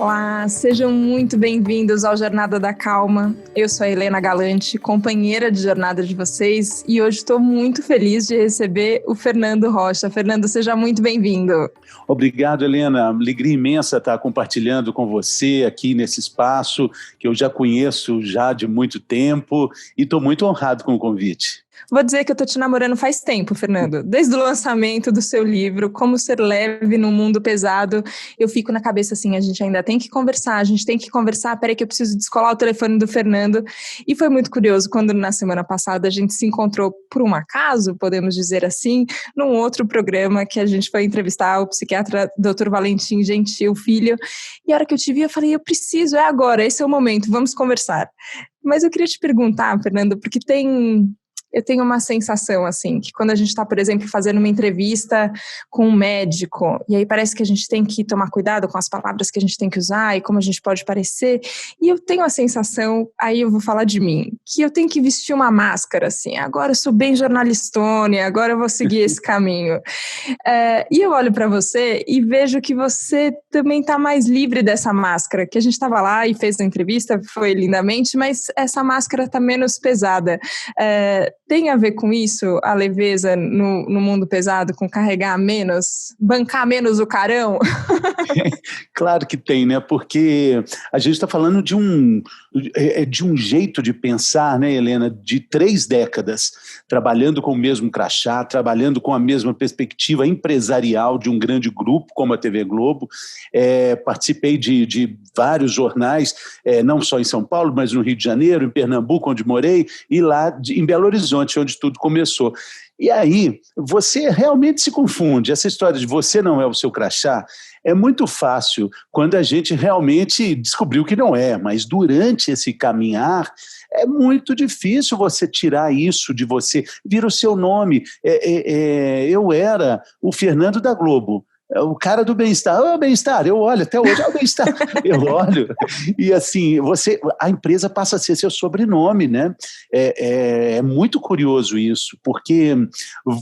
Olá, sejam muito bem-vindos ao Jornada da Calma. Eu sou a Helena Galante, companheira de jornada de vocês, e hoje estou muito feliz de receber o Fernando Rocha. Fernando, seja muito bem-vindo. Obrigado, Helena. Alegria imensa estar compartilhando com você aqui nesse espaço que eu já conheço já de muito tempo e estou muito honrado com o convite. Vou dizer que eu tô te namorando faz tempo, Fernando. Desde o lançamento do seu livro, Como Ser Leve no Mundo Pesado, eu fico na cabeça assim, a gente ainda tem que conversar, peraí que eu preciso descolar o telefone do Fernando. E foi muito curioso quando na semana passada a gente se encontrou por um acaso, podemos dizer assim, num outro programa que a gente foi entrevistar o psiquiatra Dr. Valentim Gentil Filho. E a hora que eu te vi, eu falei, eu preciso, é agora, esse é o momento, vamos conversar. Mas eu queria te perguntar, Fernando, porque eu tenho uma sensação, assim, que quando a gente está, por exemplo, fazendo uma entrevista com um médico, e aí parece que a gente tem que tomar cuidado com as palavras que a gente tem que usar e como a gente pode parecer, e eu tenho a sensação, aí eu vou falar de mim, que eu tenho que vestir uma máscara, assim, agora eu sou bem jornalistone, agora eu vou seguir esse caminho. E eu olho para você e vejo que você também está mais livre dessa máscara, que a gente estava lá e fez a entrevista, foi lindamente, mas essa máscara está menos pesada. Tem a ver com isso, a leveza no mundo pesado, com carregar menos, bancar menos o carão? Claro que tem, né? Porque a gente está falando de um jeito de pensar, né, Helena, de 3 décadas, trabalhando com o mesmo crachá, trabalhando com a mesma perspectiva empresarial de um grande grupo como a TV Globo. Participei de vários jornais, não só em São Paulo, mas no Rio de Janeiro, em Pernambuco, onde morei, e lá em Belo Horizonte, onde tudo começou. E aí, você realmente se confunde. Essa história de você não é o seu crachá é muito fácil quando a gente realmente descobriu que não é, mas durante esse caminhar é muito difícil você tirar isso de você, vira o seu nome. Eu era o Fernando da Globo, o cara do bem-estar. Ô, bem-estar, eu olho, até hoje é o bem-estar, eu olho, e assim, a empresa passa a ser seu sobrenome, né? É muito curioso isso, porque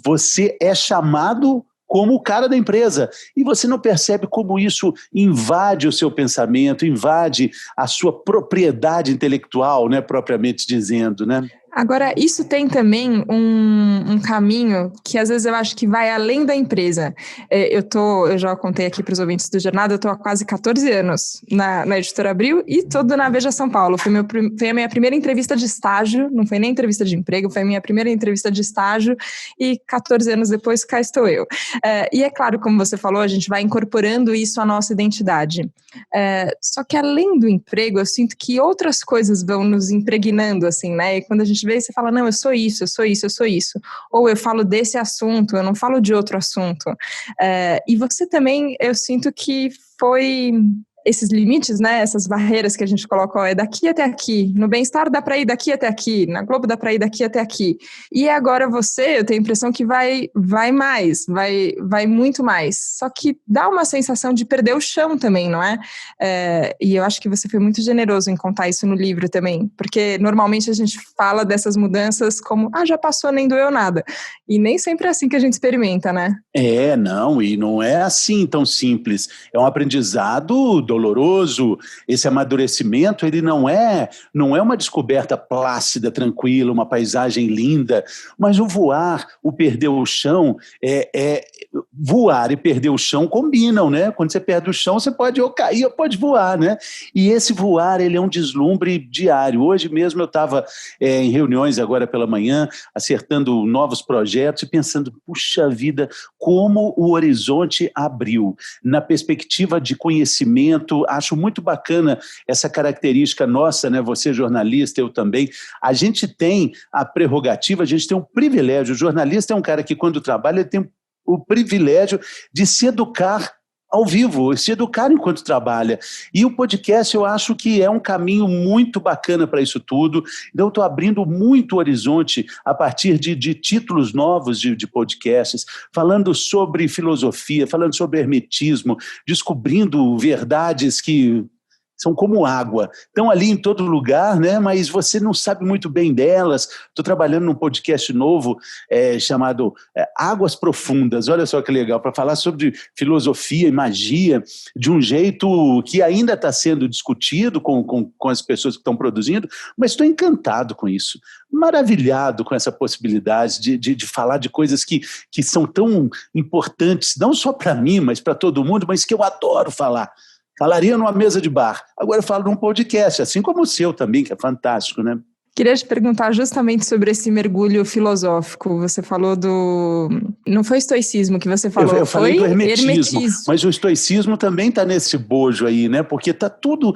você é chamado como o cara da empresa, e você não percebe como isso invade o seu pensamento, invade a sua propriedade intelectual, né, propriamente dizendo, né? Agora, isso tem também um caminho que às vezes eu acho que vai além da empresa. Eu já contei aqui para os ouvintes do Jornada, eu estou há quase 14 anos na Editora Abril e estou na Veja São Paulo. Foi a minha primeira entrevista de estágio, não foi nem entrevista de emprego, foi a minha primeira entrevista de estágio e 14 anos depois cá estou eu. E é claro, como você falou, a gente vai incorporando isso à nossa identidade. Só que além do emprego, eu sinto que outras coisas vão nos impregnando, assim, né? E quando a gente vê, você fala, não, eu sou isso, eu sou isso, eu sou isso. Ou eu falo desse assunto, eu não falo de outro assunto. E você também, eu sinto que foi esses limites, né, essas barreiras que a gente coloca, é daqui até aqui, no bem-estar dá para ir daqui até aqui, na Globo dá para ir daqui até aqui. E agora eu tenho a impressão que vai mais, vai muito mais. Só que dá uma sensação de perder o chão também, não é? E eu acho que você foi muito generoso em contar isso no livro também, porque normalmente a gente fala dessas mudanças como, já passou, nem doeu nada. E nem sempre é assim que a gente experimenta, né? Não, e não é assim tão simples. É um aprendizado doloroso. Esse amadurecimento, ele não é uma descoberta plácida, tranquila, uma paisagem linda, mas o voar, o perder o chão, voar e perder o chão combinam, né? Quando você perde o chão, você pode ou cair ou pode voar, né? E esse voar, ele é um deslumbre diário. Hoje mesmo eu estava em reuniões agora pela manhã, acertando novos projetos e pensando, puxa vida, como o horizonte abriu. Na perspectiva de conhecimento, acho muito bacana essa característica nossa, né? Você jornalista, eu também. A gente tem a prerrogativa, a gente tem um privilégio. O jornalista é um cara que, quando trabalha, ele tem o privilégio de se educar ao vivo, se educar enquanto trabalha. E o podcast eu acho que é um caminho muito bacana para isso tudo. Então eu estou abrindo muito horizonte a partir de títulos novos de podcasts, falando sobre filosofia, falando sobre hermetismo, descobrindo verdades que são como água, estão ali em todo lugar, né? Mas você não sabe muito bem delas. Estou trabalhando num podcast novo chamado Águas Profundas, olha só que legal, para falar sobre filosofia e magia de um jeito que ainda está sendo discutido com as pessoas que estão produzindo, mas estou encantado com isso, maravilhado com essa possibilidade de falar de coisas que são tão importantes, não só para mim, mas para todo mundo, mas que eu adoro falar. Falaria numa mesa de bar. Agora eu falo num podcast, assim como o seu também, que é fantástico, né? Queria te perguntar justamente sobre esse mergulho filosófico. Você falou do... Não foi estoicismo que você falou, eu falei foi do hermetismo. Mas o estoicismo também está nesse bojo aí, né? Porque está tudo...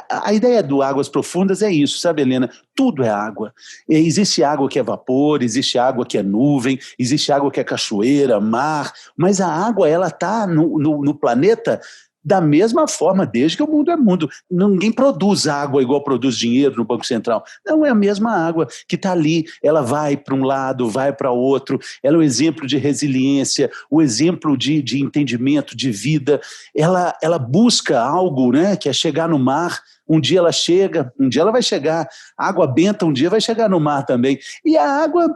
a ideia do Águas Profundas é isso, sabe, Helena? Tudo é água. Existe água que é vapor, existe água que é nuvem, existe água que é cachoeira, mar, mas a água, ela está no planeta da mesma forma, desde que o mundo é mundo. Ninguém produz água igual produz dinheiro no Banco Central. Não, é a mesma água que está ali. Ela vai para um lado, vai para outro. Ela é o exemplo de resiliência, o exemplo de entendimento, de vida. Ela busca algo, né, que é chegar no mar. Um dia ela chega, um dia ela vai chegar. A água benta um dia vai chegar no mar também. E a água...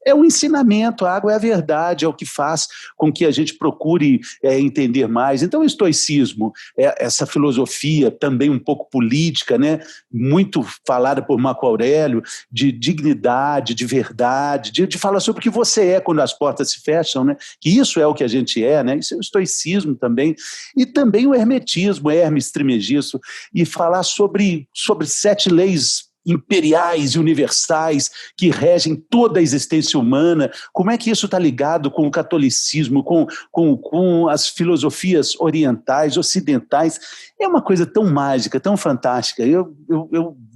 é o ensinamento, a água é a verdade, é o que faz com que a gente procure entender mais. Então, o estoicismo, essa filosofia também um pouco política, né? Muito falada por Marco Aurélio, de dignidade, de verdade, de falar sobre o que você é quando as portas se fecham, né? Que isso é o que a gente é, né? Isso é o estoicismo também. E também o hermetismo, Hermes Trismegisto, e falar sobre 7 leis imperiais e universais que regem toda a existência humana. Como é que isso está ligado com o catolicismo, com as filosofias orientais, ocidentais? É uma coisa tão mágica, tão fantástica. Eu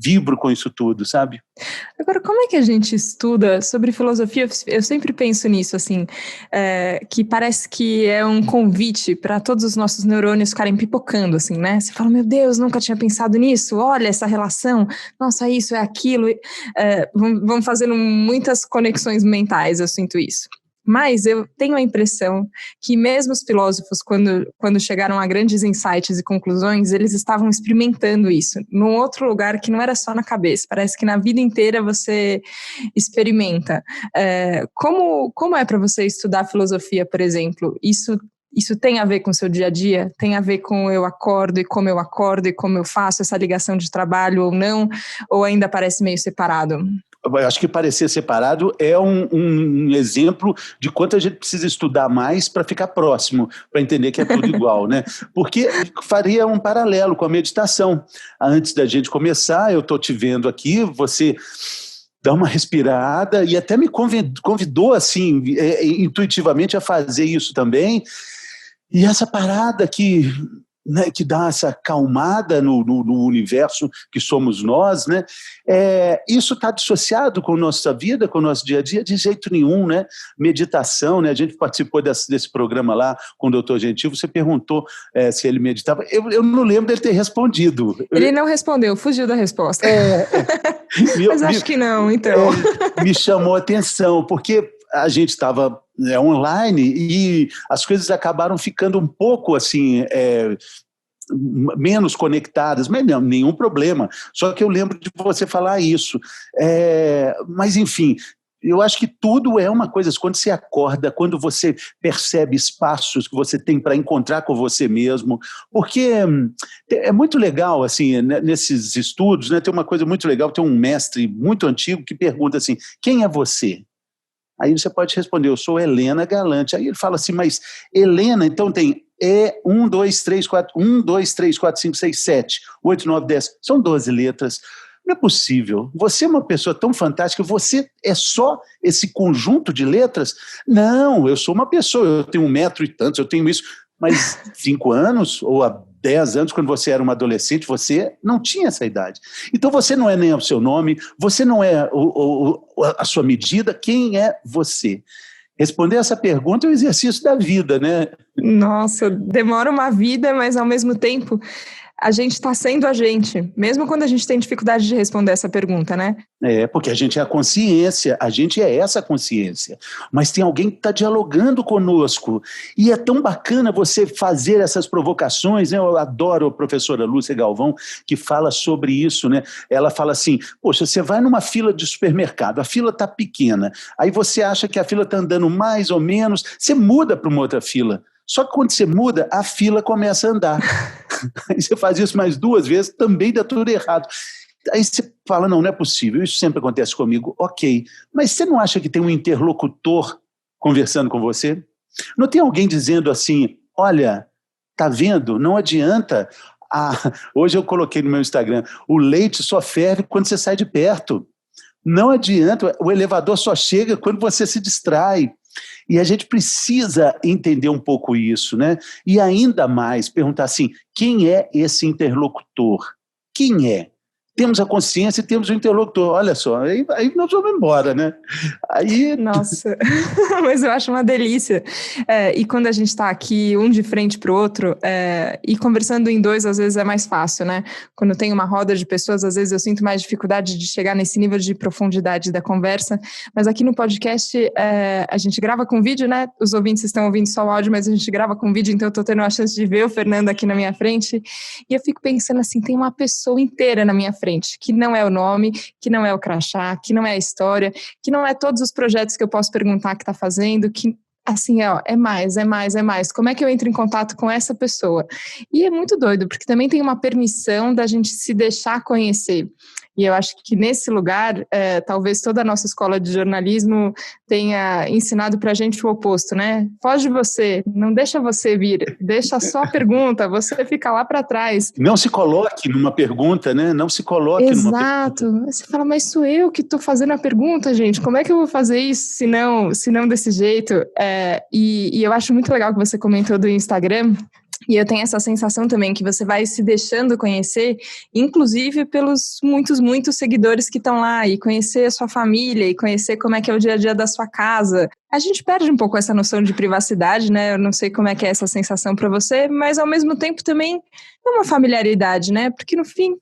vibro com isso tudo, sabe? Agora, como é que a gente estuda sobre filosofia? Eu sempre penso nisso, assim, que parece que é um convite para todos os nossos neurônios ficarem pipocando, assim, né? Você fala, meu Deus, nunca tinha pensado nisso, olha essa relação, nossa, isso é aquilo. Vão fazendo muitas conexões mentais, eu sinto isso. Mas eu tenho a impressão que mesmo os filósofos, quando chegaram a grandes insights e conclusões, eles estavam experimentando isso num outro lugar que não era só na cabeça. Parece que na vida inteira você experimenta. Como é para você estudar filosofia, por exemplo? Isso tem a ver com o seu dia a dia? Tem a ver com eu acordo e como eu faço essa ligação de trabalho ou não? Ou ainda parece meio separado? Eu acho que parecer separado é um exemplo de quanto a gente precisa estudar mais para ficar próximo, para entender que é tudo igual, né? Porque faria um paralelo com a meditação. Antes da gente começar, eu estou te vendo aqui, você dá uma respirada e até me convidou assim, intuitivamente a fazer isso também. E essa parada que dá essa calmada no universo que somos nós, né? Isso está dissociado com a nossa vida, com o nosso dia a dia, de jeito nenhum, né? Meditação, né? A gente participou desse programa lá com o doutor Gentil, você perguntou se ele meditava, eu não lembro dele ter respondido. Ele não respondeu, fugiu da resposta. Mas acho que não, então. Me chamou a atenção, porque a gente estava online e as coisas acabaram ficando um pouco assim, menos conectadas, mas não, nenhum problema. Só que eu lembro de você falar isso. Mas, enfim, eu acho que tudo é uma coisa, quando você acorda, quando você percebe espaços que você tem para encontrar com você mesmo, porque é muito legal, assim, nesses estudos, né, tem uma coisa muito legal, tem um mestre muito antigo que pergunta assim, quem é você? Aí você pode responder, eu sou Helena Galante. Aí ele fala assim, mas Helena, então tem 1, 2, 3, 4, 5, 6, 7, 8, 9, 10, são 12 letras. Não é possível. Você é uma pessoa tão fantástica, você é só esse conjunto de letras? Não, eu sou uma pessoa, eu tenho 1 metro e tantos, eu tenho isso, mas 5 anos ou há 10 anos, quando você era uma adolescente, você não tinha essa idade. Então você não é nem o seu nome, você não é a sua medida, quem é você? Responder essa pergunta é o exercício da vida, né? Nossa, demora uma vida, mas ao mesmo tempo a gente está sendo a gente, mesmo quando a gente tem dificuldade de responder essa pergunta, né? Porque a gente é a consciência, a gente é essa consciência, mas tem alguém que está dialogando conosco, e é tão bacana você fazer essas provocações, né? Eu adoro a professora Lúcia Galvão, que fala sobre isso, né? Ela fala assim, poxa, você vai numa fila de supermercado, a fila está pequena, aí você acha que a fila está andando mais ou menos, você muda para uma outra fila, só que quando você muda, a fila começa a andar, aí você faz isso mais 2 vezes, também dá tudo errado. Aí você fala, não é possível, isso sempre acontece comigo, ok, mas você não acha que tem um interlocutor conversando com você? Não tem alguém dizendo assim, olha, tá vendo, não adianta, hoje eu coloquei no meu Instagram, o leite só ferve quando você sai de perto, não adianta, o elevador só chega quando você se distrai, e a gente precisa entender um pouco isso, né? E ainda mais perguntar assim, quem é esse interlocutor? Quem é? Temos a consciência e temos o interlocutor, olha só, aí nós vamos embora, né? Aí... Nossa, mas eu acho uma delícia. E quando a gente está aqui, um de frente para o outro, e conversando em 2, às vezes é mais fácil, né? Quando tem uma roda de pessoas, às vezes eu sinto mais dificuldade de chegar nesse nível de profundidade da conversa, mas aqui no podcast a gente grava com vídeo, né? Os ouvintes estão ouvindo só o áudio, mas a gente grava com vídeo, então eu estou tendo a chance de ver o Fernando aqui na minha frente, e eu fico pensando assim, tem uma pessoa inteira na minha frente, que não é o nome, que não é o crachá, que não é a história, que não é todos os projetos que eu posso perguntar que está fazendo, que assim, é mais. Como é que eu entro em contato com essa pessoa? E é muito doido, porque também tem uma permissão da gente se deixar conhecer. E eu acho que nesse lugar, talvez toda a nossa escola de jornalismo tenha ensinado para a gente o oposto, né? Foge de você, não deixa você vir, deixa só a pergunta, você fica lá para trás. Não se coloque numa pergunta, né? Não se coloque numa pergunta. Exato. Você fala, mas sou eu que estou fazendo a pergunta, gente, como é que eu vou fazer isso se não desse jeito? E eu acho muito legal que você comentou do Instagram. E eu tenho essa sensação também que você vai se deixando conhecer, inclusive pelos muitos seguidores que estão lá, e conhecer a sua família, e conhecer como é que é o dia a dia da sua casa. A gente perde um pouco essa noção de privacidade, né? Eu não sei como é que é essa sensação para você, mas ao mesmo tempo também é uma familiaridade, né? Porque no fim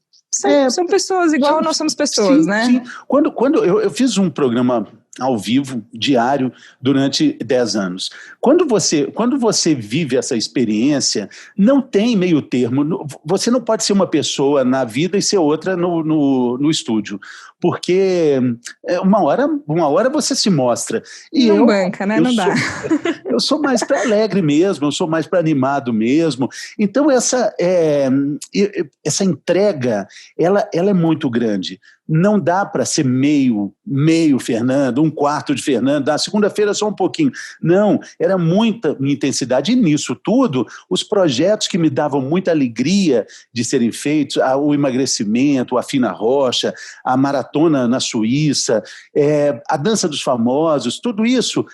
são pessoas igual nós somos pessoas, sim, né? Sim. Quando eu fiz um programa ao vivo, diário, durante 10 anos. Quando você vive essa experiência, não tem meio termo. Você não pode ser uma pessoa na vida e ser outra no estúdio. Porque uma hora você se mostra. E não banca, né? Não dá. Eu sou mais para alegre mesmo, eu sou mais para animado mesmo. Então, essa entrega, ela é muito grande. Não dá para ser meio Fernando, 1/4 de Fernando, na segunda-feira só um pouquinho. Não, era muita intensidade. E nisso tudo, os projetos que me davam muita alegria de serem feitos, o emagrecimento, a Fina Rocha, a maratona na Suíça, a dança dos famosos, tudo isso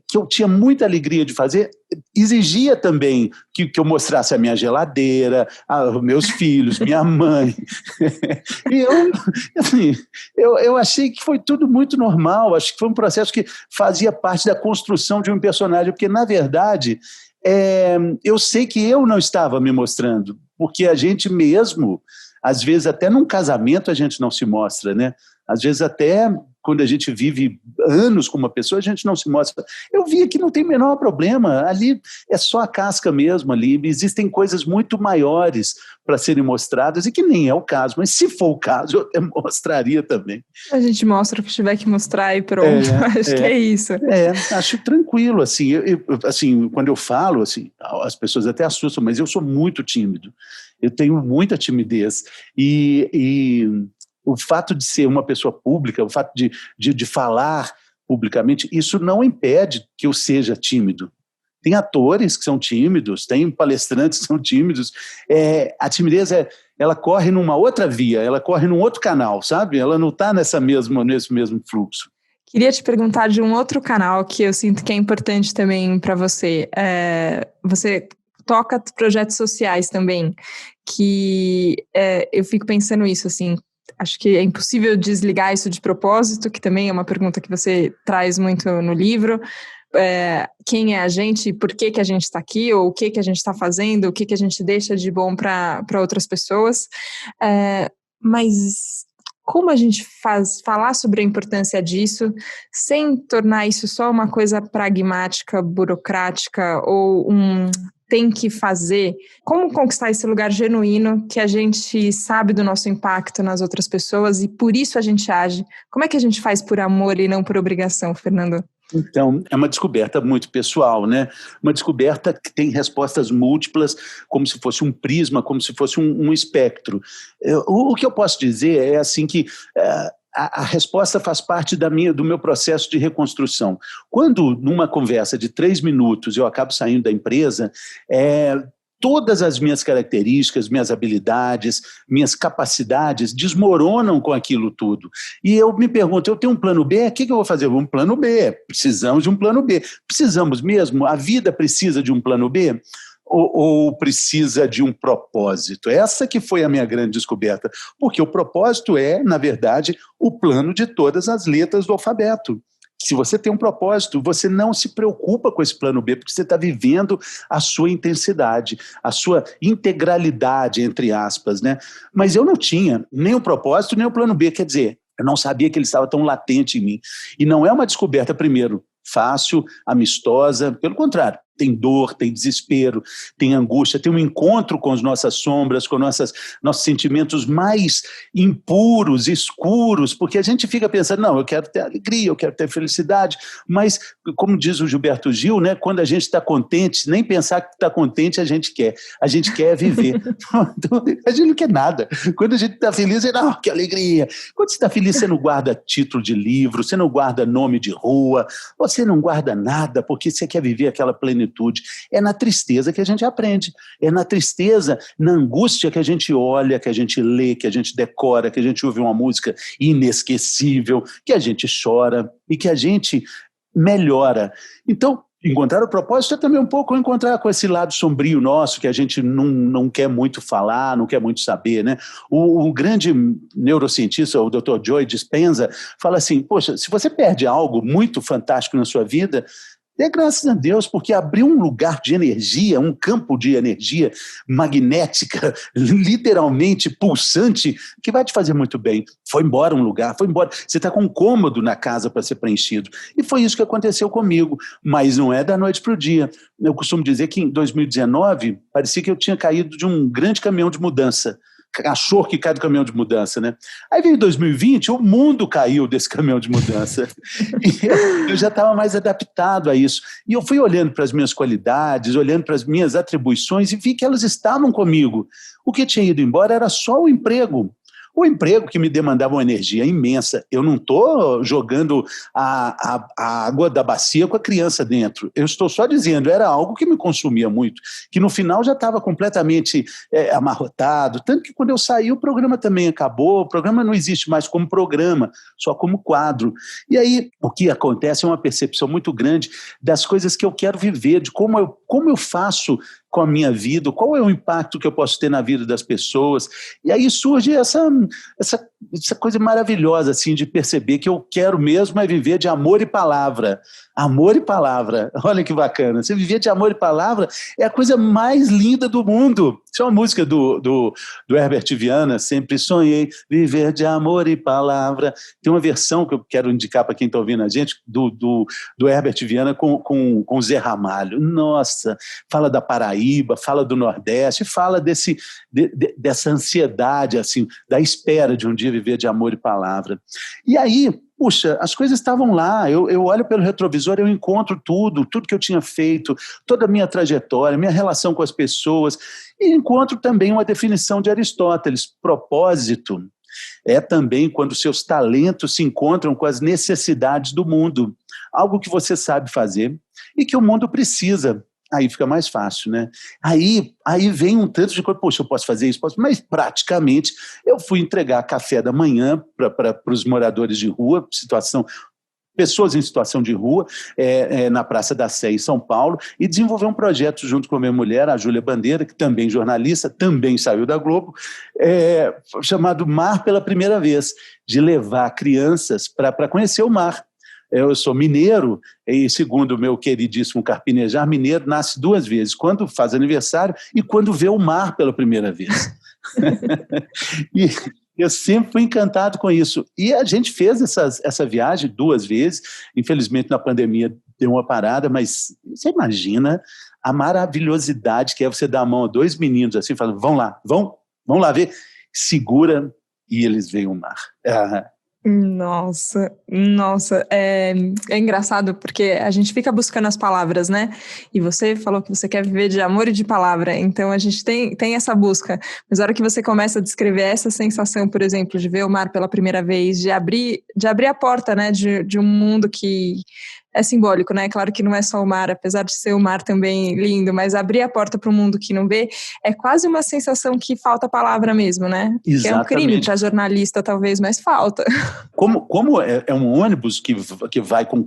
que eu tinha muita alegria de fazer, exigia também que eu mostrasse a minha geladeira, os meus filhos, minha mãe. E eu achei que foi tudo muito normal, acho que foi um processo que fazia parte da construção de um personagem, porque, na verdade, eu sei que eu não estava me mostrando, porque a gente mesmo, às vezes até num casamento a gente não se mostra, né? Às vezes até quando a gente vive anos com uma pessoa, a gente não se mostra. Eu vi que não tem o menor problema, ali é só a casca mesmo, ali existem coisas muito maiores para serem mostradas e que nem é o caso, mas se for o caso, eu até mostraria também. A gente mostra o que tiver que mostrar e pronto, acho que é isso. Acho tranquilo, assim, assim, quando eu falo, assim, as pessoas até assustam, mas eu sou muito tímido, eu tenho muita timidez e o fato de ser uma pessoa pública, o fato de falar publicamente, isso não impede que eu seja tímido. Tem atores que são tímidos, tem palestrantes que são tímidos. A timidez, ela corre numa outra via, ela corre num outro canal, sabe? Ela não está nesse mesmo fluxo. Queria te perguntar de um outro canal que eu sinto que é importante também para você. Você toca projetos sociais também, que eu fico pensando isso, assim, acho que é impossível desligar isso de propósito, que também é uma pergunta que você traz muito no livro. Quem é a gente, por que a gente está aqui, ou o que a gente está fazendo, o que a gente deixa de bom para outras pessoas. Mas como a gente faz falar sobre a importância disso sem tornar isso só uma coisa pragmática, burocrática ou tem que fazer? Como conquistar esse lugar genuíno que a gente sabe do nosso impacto nas outras pessoas e por isso a gente age? Como é que a gente faz por amor e não por obrigação, Fernando? Então, é uma descoberta muito pessoal, né? Uma descoberta que tem respostas múltiplas, como se fosse um prisma, como se fosse um espectro. O que eu posso dizer é assim que a resposta faz parte do meu processo de reconstrução. Quando, numa conversa de 3 minutos, eu acabo saindo da empresa, todas as minhas características, minhas habilidades, minhas capacidades desmoronam com aquilo tudo. E eu me pergunto, eu tenho um plano B? O que eu vou fazer? Um plano B. Precisamos de um plano B. Precisamos mesmo? A vida precisa de um plano B? Ou precisa de um propósito? Essa que foi a minha grande descoberta. Porque o propósito é, na verdade, o plano de todas as letras do alfabeto. Se você tem um propósito, você não se preocupa com esse plano B, porque você está vivendo a sua intensidade, a sua integralidade, entre aspas, né? Mas eu não tinha nem o propósito, nem o plano B, quer dizer, eu não sabia que ele estava tão latente em mim. E não é uma descoberta, primeiro, fácil, amistosa, pelo contrário. Tem dor, tem desespero, tem angústia, tem um encontro com as nossas sombras, com nossos sentimentos mais impuros, escuros, porque a gente fica pensando, não, eu quero ter alegria, eu quero ter felicidade, mas, como diz o Gilberto Gil, né, quando a gente está contente, nem pensar que está contente a gente quer viver. A gente não quer nada. Quando a gente está feliz, não, que alegria. Quando você está feliz, você não guarda título de livro, você não guarda nome de rua, você não guarda nada, porque você quer viver aquela plenitude. É na tristeza que a gente aprende, é na tristeza, na angústia que a gente olha, que a gente lê, que a gente decora, que a gente ouve uma música inesquecível, que a gente chora e que a gente melhora. Então, encontrar o propósito é também um pouco encontrar com esse lado sombrio nosso, que a gente não quer muito falar, não quer muito saber, né? O grande neurocientista, o Dr. Joe Dispenza, fala assim, poxa, se você perde algo muito fantástico na sua vida, dê graças a Deus, porque abriu um lugar de energia, um campo de energia magnética, literalmente pulsante, que vai te fazer muito bem. Foi embora um lugar, foi embora. Você está com um cômodo na casa para ser preenchido. E foi isso que aconteceu comigo, mas não é da noite para o dia. Eu costumo dizer que em 2019, parecia que eu tinha caído de um grande caminhão de mudança. Cachorro que cai do caminhão de mudança, né? Aí veio 2020, o mundo caiu desse caminhão de mudança. E eu já estava mais adaptado a isso. E eu fui olhando para as minhas qualidades, olhando para as minhas atribuições e vi que elas estavam comigo. O que tinha ido embora era só o emprego. O emprego que me demandava uma energia imensa. Eu não estou jogando a água da bacia com a criança dentro. Eu estou só dizendo, era algo que me consumia muito, que no final já estava completamente amarrotado. Tanto que quando eu saí, o programa também acabou. O programa não existe mais como programa, só como quadro. E aí, o que acontece é uma percepção muito grande das coisas que eu quero viver, de como eu faço com a minha vida, qual é o impacto que eu posso ter na vida das pessoas. E aí surge essa coisa maravilhosa assim, de perceber que eu quero mesmo é viver de amor e palavra. Amor e palavra, olha que bacana. Você viver de amor e palavra é a coisa mais linda do mundo. Isso é uma música do Herbert Viana, Sempre Sonhei Viver de Amor e Palavra. Tem uma versão que eu quero indicar para quem está ouvindo a gente, do Herbert Viana com o Zé Ramalho. Nossa, fala da Paraíba, fala do Nordeste, fala dessa ansiedade, assim, da espera de um dia viver de amor e palavra. E aí, puxa, as coisas estavam lá, eu olho pelo retrovisor, eu encontro tudo que eu tinha feito, toda a minha trajetória, minha relação com as pessoas, e encontro também uma definição de Aristóteles. Propósito é também quando seus talentos se encontram com as necessidades do mundo, algo que você sabe fazer e que o mundo precisa. Aí fica mais fácil, né? Aí vem um tanto de coisa, poxa, eu posso fazer isso, mas praticamente eu fui entregar café da manhã para os moradores de rua, situação pessoas em situação de rua, na Praça da Sé, em São Paulo, e desenvolver um projeto junto com a minha mulher, a Júlia Bandeira, que também é jornalista, também saiu da Globo, chamado Mar pela Primeira Vez, de levar crianças para conhecer o mar. Eu sou mineiro, e segundo o meu queridíssimo Carpinejar, mineiro nasce 2 vezes, quando faz aniversário e quando vê o mar pela primeira vez. E eu sempre fui encantado com isso. E a gente fez essa viagem 2 vezes. Infelizmente, na pandemia, deu uma parada, mas você imagina a maravilhosidade que é você dar a mão a 2 meninos assim, falando, vão lá ver. Segura e eles veem o mar. Nossa, é engraçado porque a gente fica buscando as palavras, né? E você falou que você quer viver de amor e de palavra, então a gente tem essa busca, mas a hora que você começa a descrever essa sensação, por exemplo, de ver o mar pela primeira vez, de abrir a porta, né, de um mundo que é simbólico, né? Claro que não é só o mar, apesar de ser o mar também lindo, mas abrir a porta para um mundo que não vê é quase uma sensação que falta palavra mesmo, né? Exatamente. Que é um crime para jornalista, talvez, mas falta. Como é um ônibus que vai com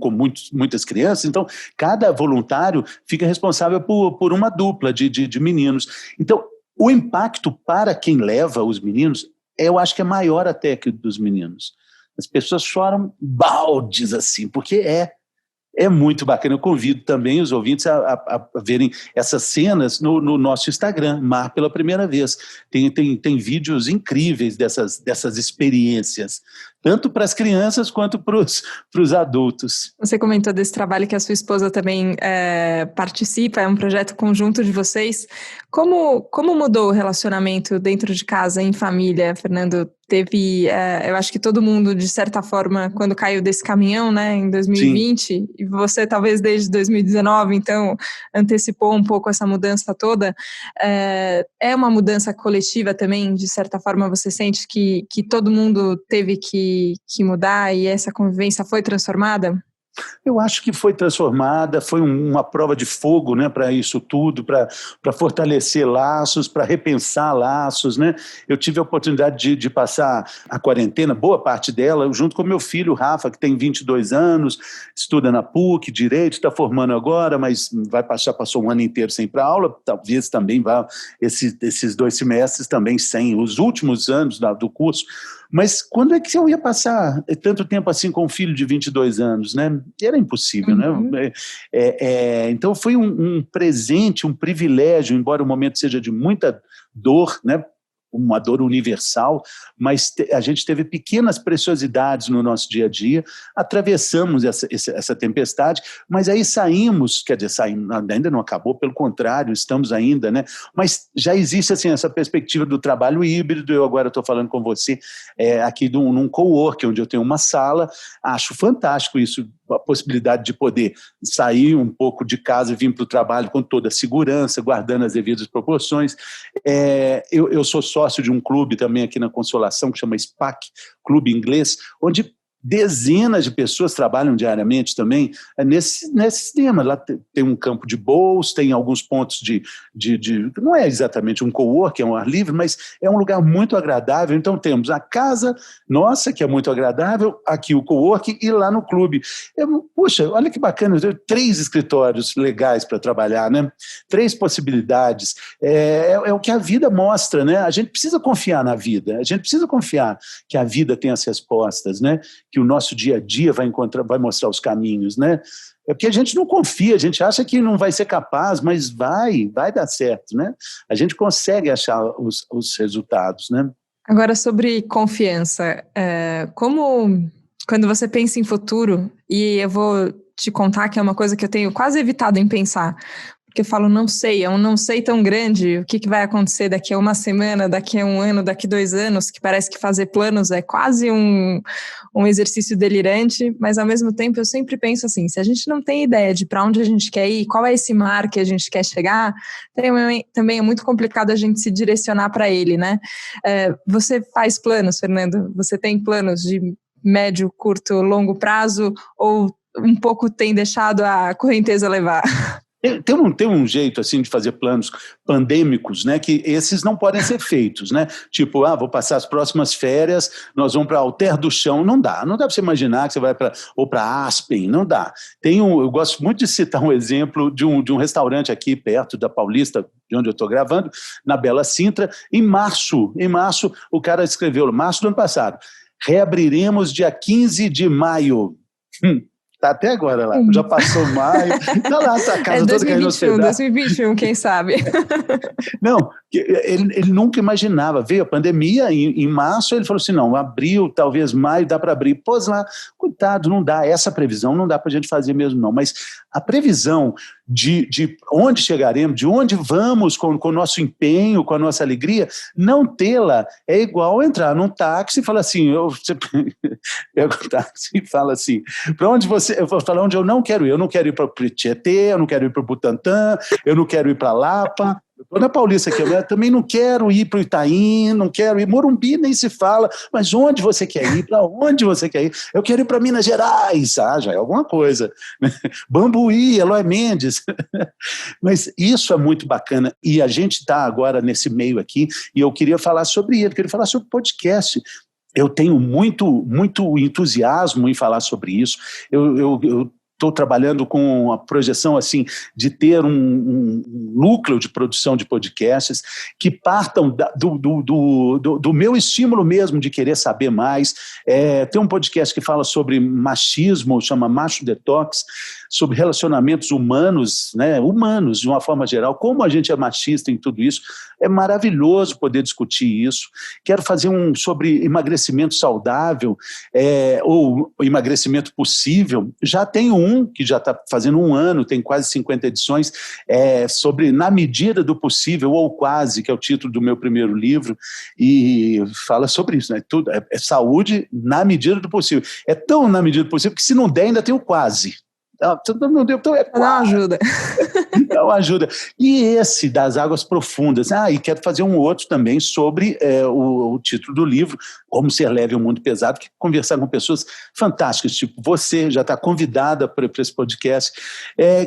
muitas crianças, então cada voluntário fica responsável por uma dupla de meninos. Então, o impacto para quem leva os meninos, eu acho que é maior até que o dos meninos. As pessoas choram baldes, assim, porque é muito bacana. Eu convido também os ouvintes a verem essas cenas no nosso Instagram, Mar pela Primeira Vez. Tem vídeos incríveis dessas experiências, tanto para as crianças quanto para os adultos. Você comentou desse trabalho que a sua esposa também participa, é um projeto conjunto de vocês. Como mudou o relacionamento dentro de casa, em família, Fernando? Eu acho que todo mundo, de certa forma, quando caiu desse caminhão, né, em 2020, Sim. E você talvez desde 2019, então, antecipou um pouco essa mudança toda, é uma mudança coletiva também, de certa forma, você sente que todo mundo teve que mudar e essa convivência foi transformada? Eu acho que foi transformada, foi uma prova de fogo, né, para isso tudo, para fortalecer laços, para repensar laços, né? Eu tive a oportunidade de passar a quarentena, boa parte dela, junto com meu filho, Rafa, que tem 22 anos, estuda na PUC, Direito, está formando agora, mas passou um ano inteiro sem ir para aula, talvez também vá esses 2 semestres também sem, os últimos anos do curso. Mas quando é que eu ia passar tanto tempo assim com um filho de 22 anos, né? Era impossível, né? Então foi um presente, um privilégio, embora o momento seja de muita dor, né? Uma dor universal, mas a gente teve pequenas preciosidades no nosso dia a dia, atravessamos essa tempestade, mas aí saímos, ainda não acabou, pelo contrário, estamos ainda, né? Mas já existe assim, essa perspectiva do trabalho híbrido. Eu agora estou falando com você aqui num coworking, onde eu tenho uma sala, acho fantástico isso, a possibilidade de poder sair um pouco de casa e vir para o trabalho com toda a segurança, guardando as devidas proporções. Eu sou sócio de um clube também aqui na Consolação, que chama SPAC, Clube Inglês, onde dezenas de pessoas trabalham diariamente também nesse sistema. Lá tem um campo de bowls, tem alguns pontos não é exatamente um coworking, é um ar livre, mas é um lugar muito agradável. Então temos a casa nossa, que é muito agradável, aqui o coworking e lá no clube. Puxa, olha que bacana, eu tenho 3 escritórios legais para trabalhar, né? 3 possibilidades. É o que a vida mostra, né? A gente precisa confiar na vida, a gente precisa confiar que a vida tem as respostas, né? Que o nosso dia a dia vai mostrar os caminhos, né? É porque a gente não confia, a gente acha que não vai ser capaz, mas vai dar certo, né? A gente consegue achar os resultados, né? Agora, sobre confiança, quando você pensa em futuro, e eu vou te contar que é uma coisa que eu tenho quase evitado em pensar, porque eu falo, não sei, é um não sei tão grande, o que vai acontecer daqui a uma semana, daqui a um ano, daqui a 2 anos, que parece que fazer planos é quase um exercício delirante, mas ao mesmo tempo eu sempre penso assim, se a gente não tem ideia de para onde a gente quer ir, qual é esse mar que a gente quer chegar, também é muito complicado a gente se direcionar para ele, né? Você faz planos, Fernando? Você tem planos de médio, curto, longo prazo, ou um pouco tem deixado a correnteza levar? Tem um jeito assim de fazer planos pandêmicos, né, que esses não podem ser feitos, né? Tipo, vou passar as próximas férias, nós vamos para Alter do Chão. Não dá para você imaginar que você vai para Aspen, não dá. Eu gosto muito de citar um exemplo de um restaurante aqui perto da Paulista, de onde eu estou gravando, na Bela Sintra. Em março, o cara escreveu, março do ano passado, reabriremos dia 15 de maio. Tá até agora lá, já passou maio, tá lá, tá a casa toda caindo no pedaço. 2021, quem sabe? Não, ele nunca imaginava, veio a pandemia em março, ele falou assim, não, abril, talvez maio, dá para abrir, pôs lá, coitado, não dá, essa previsão não dá para a gente fazer mesmo não, mas a previsão de onde chegaremos, de onde vamos com o nosso empenho, com a nossa alegria, não tê-la é igual entrar num táxi e falar assim, você pega o táxi e fala assim, para onde eu vou falar onde eu não quero ir para o Tietê, eu não quero ir para o Butantã, eu não quero ir para Lapa, eu estou na Paulista aqui, eu também não quero ir para o Itaim, não quero ir, Morumbi nem se fala, mas onde você quer ir, para onde você quer ir? Eu quero ir para Minas Gerais, já é alguma coisa, Bambuí, Eloy Mendes, mas isso é muito bacana, e a gente está agora nesse meio aqui, e eu queria falar sobre ele, queria falar sobre o podcast. Eu tenho muito entusiasmo em falar sobre isso, eu estou trabalhando com a projeção assim, de ter um núcleo de produção de podcasts que partam do meu estímulo mesmo de querer saber mais. Tem um podcast que fala sobre machismo, chama Macho Detox, sobre relacionamentos humanos, né, humanos de uma forma geral, como a gente é machista em tudo isso. É maravilhoso poder discutir isso. Quero fazer um sobre emagrecimento saudável, ou emagrecimento possível. Já tenho um que já está fazendo 1 ano, tem quase 50 edições, sobre Na Medida do Possível, ou Quase, que é o título do meu primeiro livro, e fala sobre isso, né? Tudo, é saúde na medida do possível. É tão na medida do possível que se não der, ainda tem o quase. Então dá uma ajuda. Dá uma ajuda. E esse das águas profundas. E quero fazer um outro também sobre o título do livro, Como Ser Leve ao Mundo Pesado, que conversar com pessoas fantásticas, tipo você já está convidada para esse podcast,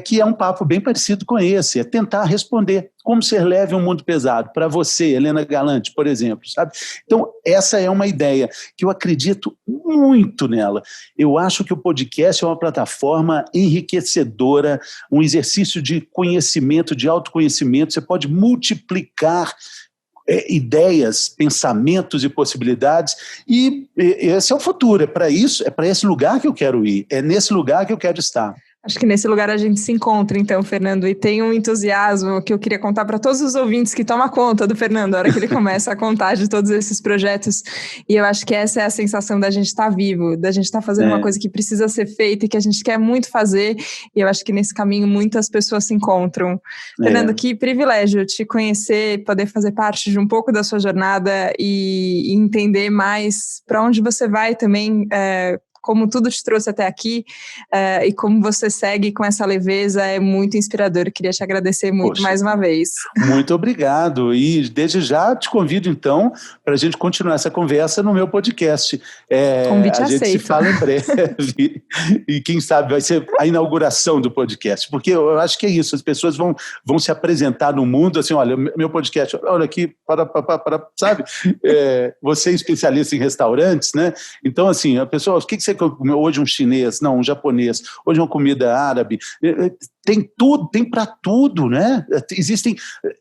que é um papo bem parecido com esse, é tentar responder como ser leve um mundo pesado, para você, Helena Galante, por exemplo, sabe? Então, essa é uma ideia que eu acredito muito nela. Eu acho que o podcast é uma plataforma enriquecedora, um exercício de conhecimento, de autoconhecimento. Você pode multiplicar ideias, pensamentos e possibilidades, e esse é o futuro, é para esse lugar que eu quero ir, é nesse lugar que eu quero estar. Acho que nesse lugar a gente se encontra, então, Fernando, e tem um entusiasmo que eu queria contar para todos os ouvintes que tomam conta do Fernando, a hora que ele começa a contar de todos esses projetos, e eu acho que essa é a sensação da gente estar vivo, da gente estar fazendo uma coisa que precisa ser feita e que a gente quer muito fazer, e eu acho que nesse caminho muitas pessoas se encontram. Fernando, que privilégio te conhecer, poder fazer parte de um pouco da sua jornada e entender mais para onde você vai também, como tudo te trouxe até aqui, e como você segue com essa leveza, é muito inspirador. Eu queria te agradecer muito mais uma vez. Muito obrigado, e desde já te convido então para a gente continuar essa conversa no meu podcast. Convite a aceito. gente se fala em breve, e quem sabe vai ser a inauguração do podcast, porque eu acho que é isso, as pessoas vão se apresentar no mundo assim, olha, meu podcast, olha aqui, sabe? Você é especialista em restaurantes, né? Então assim, a pessoa, o que você comeu hoje? Um chinês, não, um japonês, hoje uma comida árabe, tem tudo, tem para tudo, né? Existem,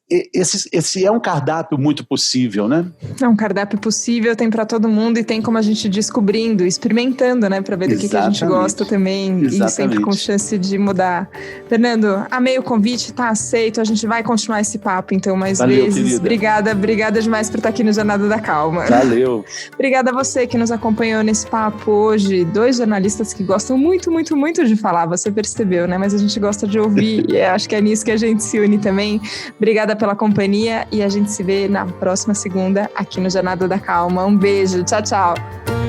esse é um cardápio muito possível, né? É um cardápio possível, tem para todo mundo e tem como a gente descobrindo, experimentando, né? Para ver do que a gente gosta também. Exatamente. E sempre com chance de mudar. Fernando, amei o convite, tá aceito, a gente vai continuar esse papo então mais Valeu, vezes. Querida. Obrigada demais por estar aqui no Jornada da Calma. Valeu. Obrigada a você que nos acompanhou nesse papo hoje, 2 jornalistas que gostam muito, muito, muito de falar, você percebeu, né? Mas a gente gosta de ouvir e acho que é nisso que a gente se une também. Obrigada pela companhia e a gente se vê na próxima segunda aqui no Jornada da Calma. Um beijo, tchau, tchau.